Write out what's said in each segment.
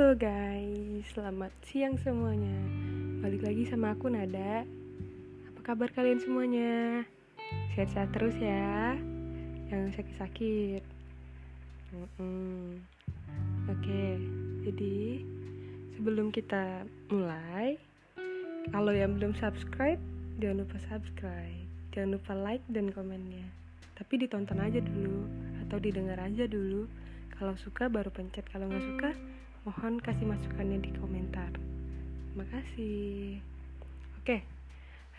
Halo guys, selamat siang semuanya. Balik lagi sama aku Nada. Apa kabar kalian semuanya? Sehat-sehat terus ya, jangan sakit-sakit. Oke, jadi sebelum kita mulai, kalau yang belum subscribe, jangan lupa subscribe. Jangan lupa like dan komennya. Tapi ditonton aja dulu, atau didengar aja dulu. Kalau suka baru pencet, kalau nggak suka mohon kasih masukannya di komentar. Terima kasih. Oke,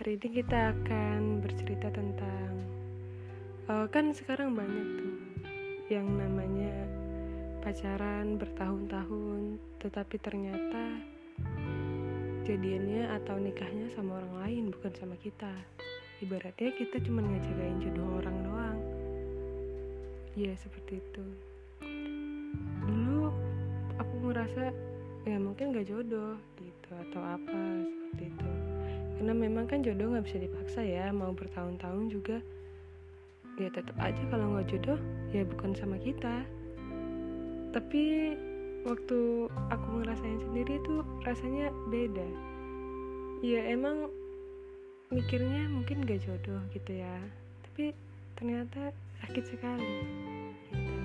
hari ini kita akan bercerita tentang kan sekarang banyak tuh yang namanya pacaran bertahun-tahun, tetapi ternyata jadiannya atau nikahnya sama orang lain, bukan sama kita. Ibaratnya kita cuma ngejagain jodoh orang doang. Iya, seperti itu. Dulu aku ngerasa ya mungkin gak jodoh gitu atau apa seperti itu, karena memang kan jodoh gak bisa dipaksa ya, mau bertahun-tahun juga ya tetap aja kalau gak jodoh ya bukan sama kita. Tapi waktu aku ngerasain sendiri tuh rasanya beda ya, emang mikirnya mungkin gak jodoh gitu ya, tapi ternyata sakit sekali gitu.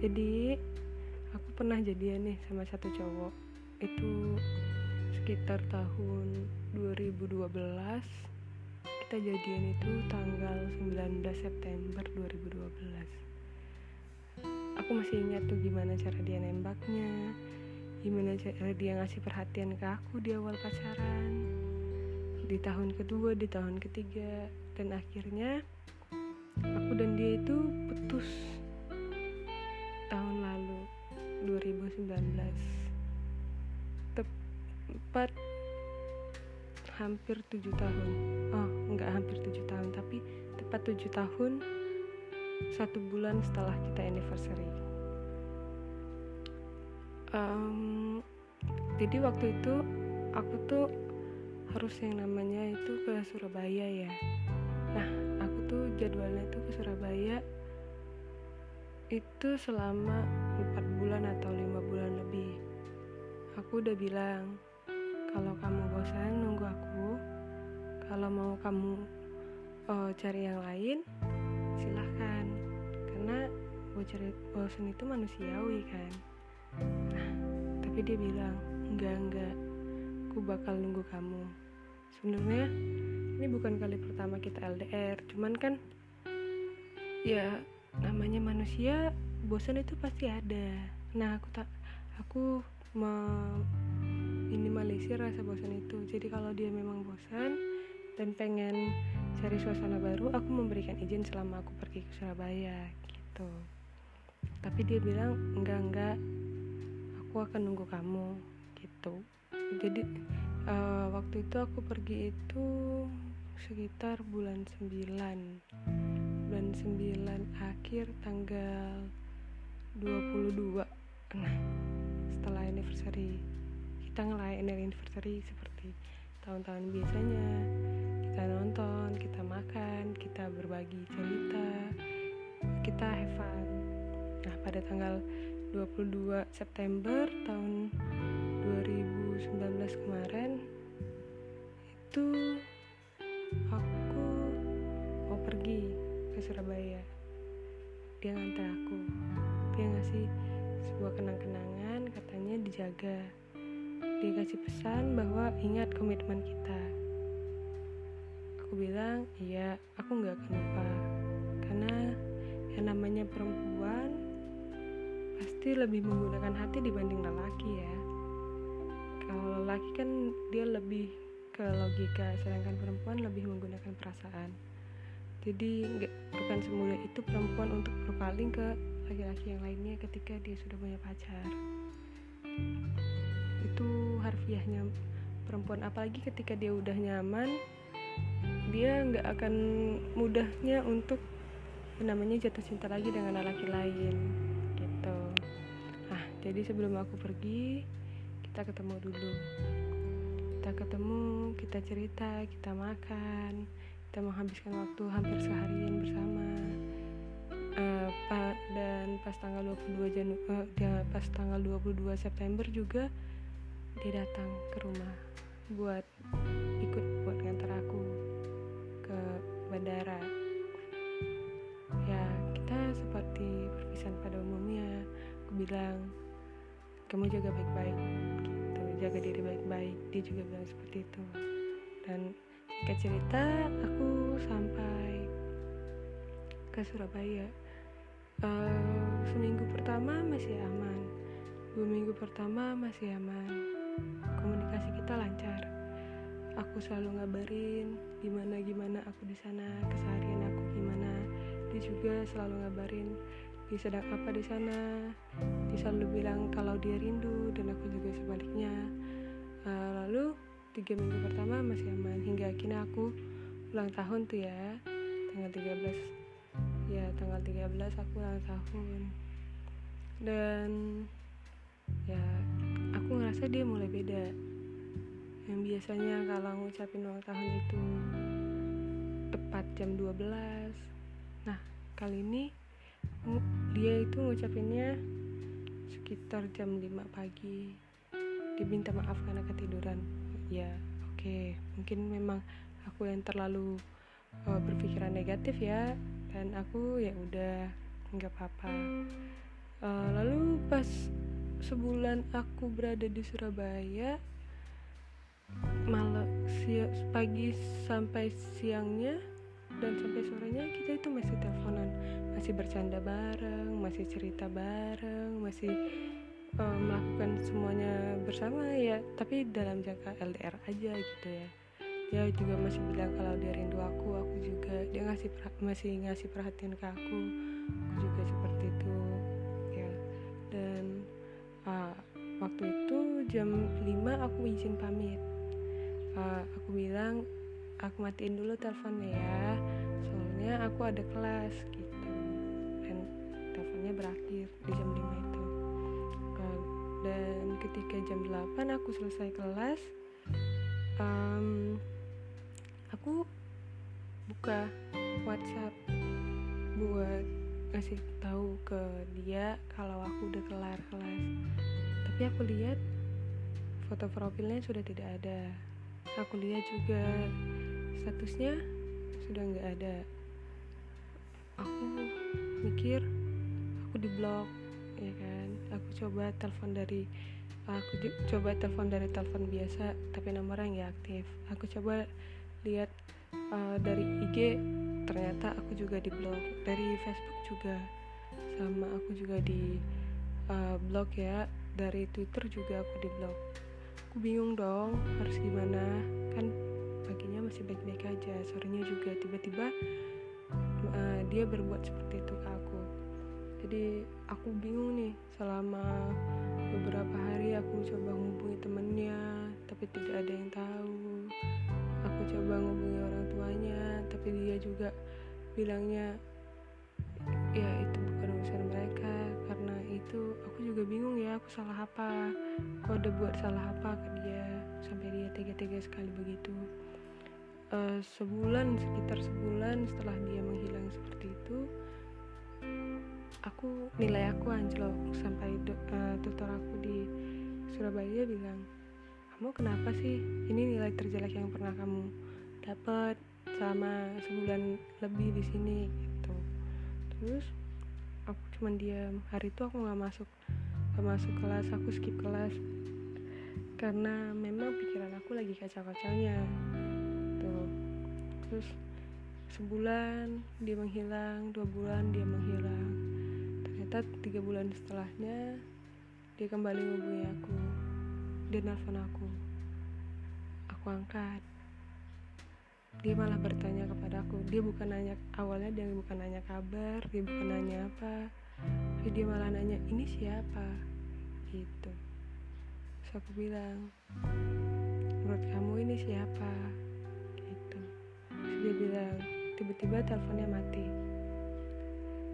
Jadi aku pernah jadian nih sama satu cowok, itu sekitar tahun 2012. Kita jadian itu tanggal 19 September 2012. Aku masih ingat tuh gimana cara dia nembaknya, gimana cara dia ngasih perhatian ke aku di awal pacaran, di tahun kedua, di tahun ketiga, dan akhirnya aku dan dia itu putus tahun lalu 2019, tepat hampir 7 tahun. Enggak hampir 7 tahun, tapi tepat 7 tahun 1 bulan setelah kita anniversary. Jadi waktu itu aku tuh harus yang namanya itu ke Surabaya ya. Nah, aku tuh jadwalnya tuh ke Surabaya itu selama 4 bulan atau 5 bulan lebih. Aku udah bilang, kalau kamu bosan nunggu aku, kalau mau kamu cari yang lain silahkan, karena bosan itu manusiawi kan. Nah, tapi dia bilang enggak, aku bakal nunggu kamu. Sebenarnya ini bukan kali pertama kita LDR, cuman kan ya namanya manusia, bosan itu pasti ada. Nah, aku meminimalisir rasa bosan itu. Jadi kalau dia memang bosan dan pengen cari suasana baru, aku memberikan izin selama aku pergi ke Surabaya gitu. Tapi dia bilang enggak, aku akan nunggu kamu gitu. Jadi waktu itu aku pergi itu sekitar bulan 9 akhir, tanggal 22. Nah, setelah anniversary, kita ngelayain anniversary seperti tahun-tahun biasanya. Kita nonton, kita makan, kita berbagi cerita, kita have fun. Nah, pada tanggal 22 September tahun 2019 kemarin itu aku mau pergi ke Surabaya. Dia nganter aku, dia ngasih sebuah kenang-kenangan, katanya dijaga. Dia kasih pesan bahwa ingat komitmen kita. Aku bilang iya, aku gak akan lupa, karena yang namanya perempuan pasti lebih menggunakan hati dibanding lelaki ya. Kalau lelaki kan dia lebih ke logika, sedangkan perempuan lebih menggunakan perasaan. Jadi bukan semudah itu perempuan untuk berpaling ke laki-laki yang lainnya ketika dia sudah punya pacar. Itu harfiahnya perempuan, apalagi ketika dia udah nyaman, dia gak akan mudahnya untuk namanya jatuh cinta lagi dengan laki lain gitu. Nah, jadi sebelum aku pergi, kita ketemu dulu. Kita cerita, kita makan, kita menghabiskan waktu hampir seharian bersama. Dan pas tanggal 22 September juga dia datang ke rumah buat ngantar aku ke bandara. Ya, kita seperti perpisahan pada umumnya. Aku bilang, kamu jaga baik-baik gitu, jaga diri baik-baik. Dia juga bilang seperti itu. Dan singkat cerita, aku sampai ke Surabaya. Seminggu pertama masih aman, 2 minggu pertama masih aman, komunikasi kita lancar. Aku selalu ngabarin gimana aku di sana, keseharian aku gimana. Dia juga selalu ngabarin dia sedang apa di sana. Dia selalu bilang kalau dia rindu, dan aku juga sebaliknya. Lalu 3 minggu pertama masih aman, hingga akhirnya aku ulang tahun tuh ya, tanggal 13 aku ulang tahun. Dan ya, aku ngerasa dia mulai beda. Yang biasanya kalau ngucapin ulang tahun itu tepat jam 12, nah kali ini dia itu ngucapinnya sekitar jam 5 pagi. Dia minta maaf karena ketiduran. Ya oke, mungkin memang aku yang terlalu berpikiran negatif ya, dan aku ya udah nggak apa-apa. Lalu pas sebulan aku berada di Surabaya, pagi sampai siangnya dan sampai sorenya kita itu masih teleponan, masih bercanda bareng, masih cerita bareng, masih melakukan semuanya bersama ya, tapi dalam jangka LDR aja gitu ya. Dia juga masih bilang kalau dia rindu aku juga. Dia masih ngasih perhatian ke aku juga seperti itu ya. Dan waktu itu jam 5 aku izin pamit. Aku bilang aku matiin dulu teleponnya ya, soalnya aku ada kelas gitu. Dan teleponnya berakhir di jam 5 itu. Dan ketika jam 8 aku selesai kelas, aku buka WhatsApp buat ngasih tahu ke dia kalau aku udah kelar kelas. Tapi aku lihat foto profilnya sudah tidak ada. Aku lihat juga statusnya sudah nggak ada. Aku mikir aku diblok, ya kan. Aku coba telepon dari telepon biasa, tapi nomornya nggak aktif. Aku coba lihat dari IG, ternyata aku juga diblok. Dari Facebook juga sama, aku juga di blok ya. Dari Twitter juga aku diblok. Aku bingung dong harus gimana, kan paginya masih baik-baik aja, sorenya juga tiba-tiba dia berbuat seperti itu ke aku. Jadi aku bingung nih. Selama beberapa hari aku coba hubungi temennya, tapi tidak ada yang tahu. Aku coba hubungi orang tuanya, tapi dia juga bilangnya ya itu bukan urusan mereka. Karena itu aku juga bingung ya, aku salah apa, aku udah buat salah apa ke dia sampai dia tega-tega sekali begitu. Sekitar sebulan setelah dia menghilang seperti itu, nilai aku anjlok. Sampai tutor aku di Surabaya bilang, kamu kenapa sih, ini nilai terjelek yang pernah kamu dapat selama sebulan lebih di sini gitu. Terus aku cuman diam. Hari itu aku nggak masuk kelas, aku skip kelas karena memang pikiran aku lagi kacau-kacaunya tuh. Terus sebulan dia menghilang, 2 bulan dia menghilang. Ternyata 3 bulan setelahnya dia kembali menghubungi aku. Dia nelfon aku angkat. Dia malah bertanya kepada aku. Awalnya dia bukan nanya kabar, dia bukan nanya apa, tapi dia malah nanya, ini siapa gitu. Terus aku bilang, menurut kamu ini siapa gitu. Terus dia bilang, tiba-tiba teleponnya mati.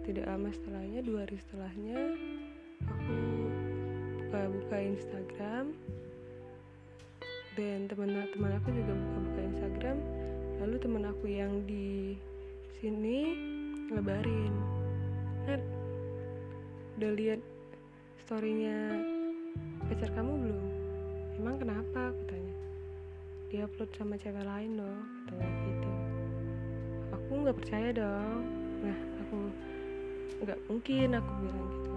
Tidak lama setelahnya, 2 hari setelahnya, aku buka Instagram, dan teman aku juga buka Instagram. Lalu teman aku yang di sini ngabarin, udah lihat storynya pacar kamu belum? Emang kenapa? Aku tanya. Dia upload sama cewek lain loh, katanya gitu. Aku nggak percaya dong. Nah, aku nggak mungkin, aku bilang gitu.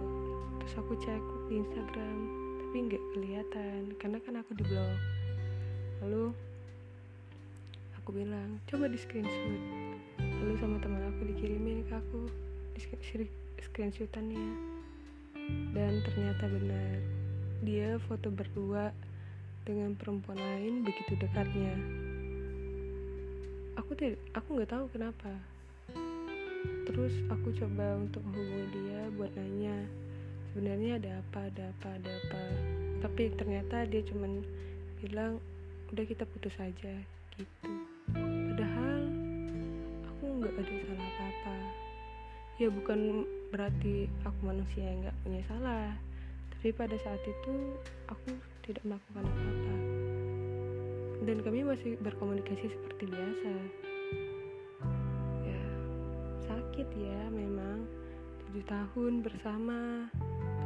Terus aku cek di Instagram, tapi nggak kelihatan karena kan aku di blog. Lalu aku bilang, coba di screenshot. Lalu sama teman aku dikirimin ke aku di screenshotannya. Dan ternyata benar, dia foto berdua dengan perempuan lain begitu dekatnya. Aku nggak tahu kenapa. Terus aku coba untuk menghubungi dia buat nanya sebenarnya ada apa. Tapi ternyata dia cuman bilang udah kita putus aja gitu. Padahal aku nggak ada salah apa-apa. Ya bukan berarti aku manusia yang nggak punya salah, tapi pada saat itu aku tidak melakukan apa-apa dan kami masih berkomunikasi seperti biasa. Ya sakit ya memang, 7 tahun bersama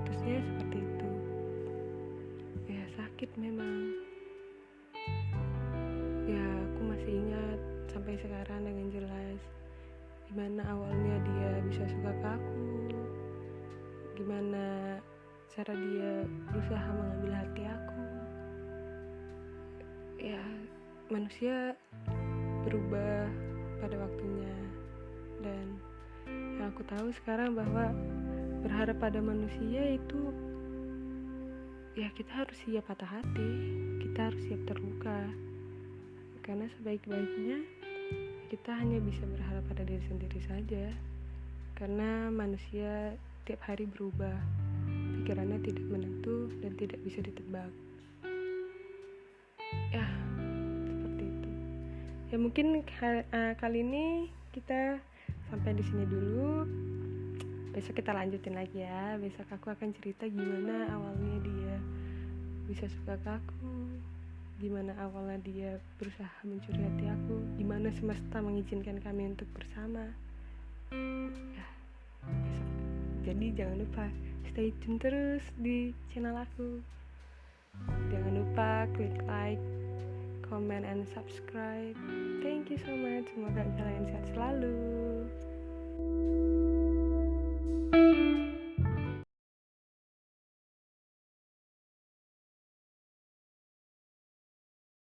putusnya seperti itu. Ya sakit memang. Ya aku masih ingat sampai sekarang dengan jelas gimana awalnya dia bisa suka ke aku, gimana cara dia berusaha mengambil hati aku. Ya manusia berubah pada waktunya, dan yang aku tahu sekarang bahwa berharap pada manusia itu ya kita harus siap patah hati, kita harus siap terluka, karena sebaik-baiknya kita hanya bisa berharap pada diri sendiri saja, karena manusia tiap hari berubah, pikirannya tidak menentu dan tidak bisa ditebak. Ya seperti itu. Ya mungkin kali ini kita sampai di sini dulu. Besok kita lanjutin lagi ya. Besok aku akan cerita gimana awalnya dia bisa suka ke aku, gimana awalnya dia berusaha mencuri hati aku, gimana semesta mengizinkan kami untuk bersama. Ya, besok. Jadi jangan lupa stay tune terus di channel aku. Jangan lupa klik like, comment, and subscribe. Thank you so much. Semoga kalian sehat selalu.